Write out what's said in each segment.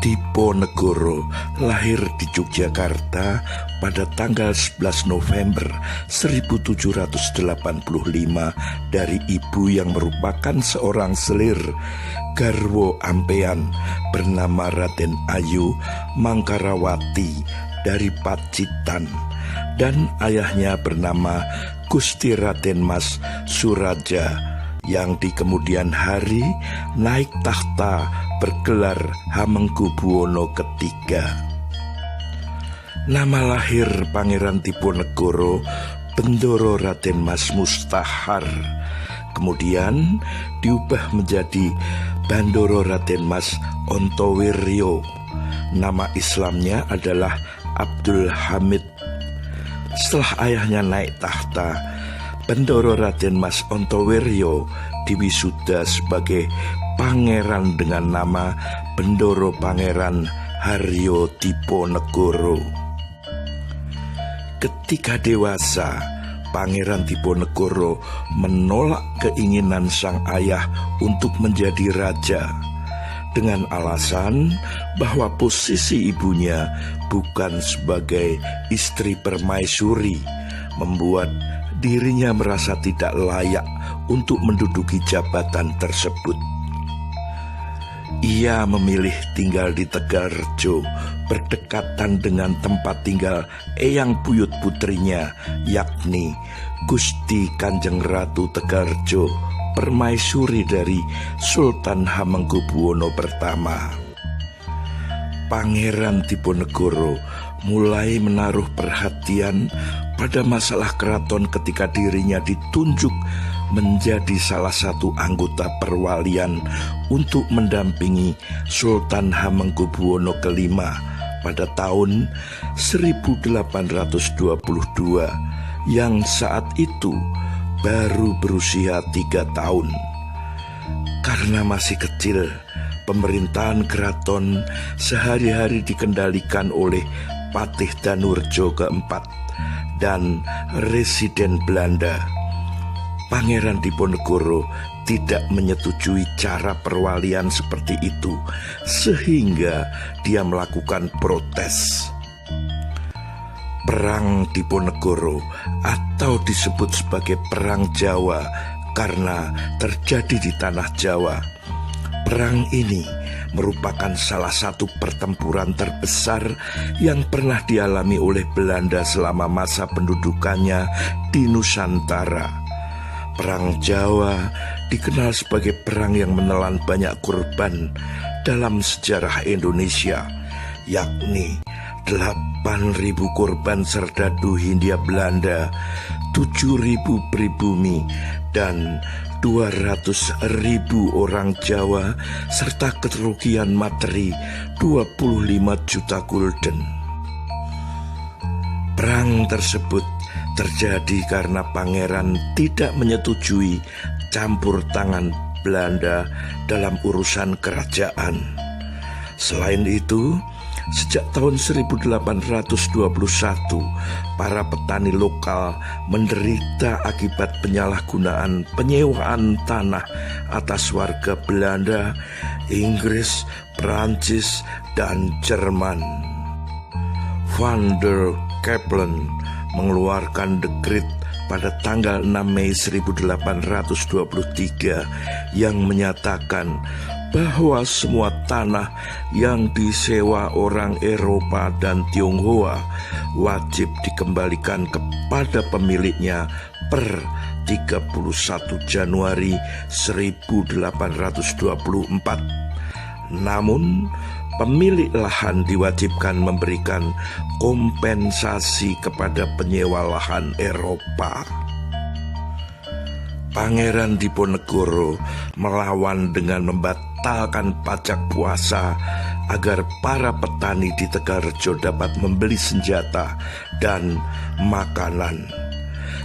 Diponegoro lahir di Yogyakarta pada tanggal 11 November 1785 dari ibu yang merupakan seorang selir garwo ampean bernama Raden Ayu Mangkarawati dari Pacitan, dan ayahnya bernama Gusti Raden Mas Suraja yang di kemudian hari naik tahta bergelar Hamengkubuwono III. Nama lahir Pangeran Diponegoro Bendoro Raden Mas Mustahar, kemudian diubah menjadi Bandoro Raden Mas Ontowiryo. Nama Islamnya adalah Abdul Hamid. Setelah ayahnya naik tahta, Bendoro Raden Mas Ontowiryo diwisuda sebagai pangeran dengan nama Bendoro Pangeran Haryo Diponegoro. Ketika dewasa, Pangeran Diponegoro menolak keinginan sang ayah untuk menjadi raja dengan alasan bahwa posisi ibunya bukan sebagai istri permaisuri membuat dirinya merasa tidak layak untuk menduduki jabatan tersebut. Ia memilih tinggal di Tegalrejo, berdekatan dengan tempat tinggal eyang buyut putrinya, yakni Gusti Kanjeng Ratu Tegalrejo, permaisuri dari Sultan Hamengkubuwono I. Pangeran Diponegoro mulai menaruh perhatian pada masalah keraton ketika dirinya ditunjuk menjadi salah satu anggota perwalian untuk mendampingi Sultan Hamengkubuwono V pada tahun 1822 yang saat itu baru berusia 3 tahun. Karena masih kecil, pemerintahan keraton sehari-hari dikendalikan oleh Patih Danurjo keempat dan Residen Belanda. Pangeran Diponegoro tidak menyetujui cara perwalian seperti itu, sehingga dia melakukan protes. Perang Diponegoro atau disebut sebagai Perang Jawa karena terjadi di tanah Jawa. Perang ini merupakan salah satu pertempuran terbesar yang pernah dialami oleh Belanda selama masa pendudukannya di Nusantara. Perang Jawa dikenal sebagai perang yang menelan banyak korban dalam sejarah Indonesia, yakni 8.000 korban serdadu Hindia Belanda, 7.000 pribumi, dan 200.000 orang Jawa, serta kerugian materi 25 juta gulden. Perang tersebut terjadi karena pangeran tidak menyetujui campur tangan Belanda dalam urusan kerajaan. Selain itu, sejak tahun 1821, para petani lokal menderita akibat penyalahgunaan penyewaan tanah atas warga Belanda, Inggris, Perancis, dan Jerman. Van der Capellen mengeluarkan dekrit pada tanggal 6 Mei 1823 yang menyatakan bahwa semua tanah yang disewa orang Eropa dan Tionghoa wajib dikembalikan kepada pemiliknya per 31 Januari 1824. Namun, pemilik lahan diwajibkan memberikan kompensasi kepada penyewa lahan Eropa. Pangeran Diponegoro melawan dengan membatalkan pajak puasa agar para petani di Tegalrejo dapat membeli senjata dan makanan.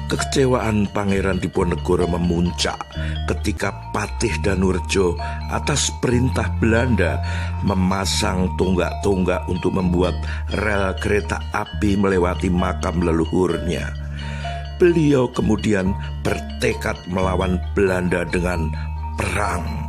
Kekecewaan Pangeran Diponegoro memuncak ketika Patih Danurjo atas perintah Belanda memasang tonggak-tonggak untuk membuat rel kereta api melewati makam leluhurnya. Beliau kemudian bertekad melawan Belanda dengan perang.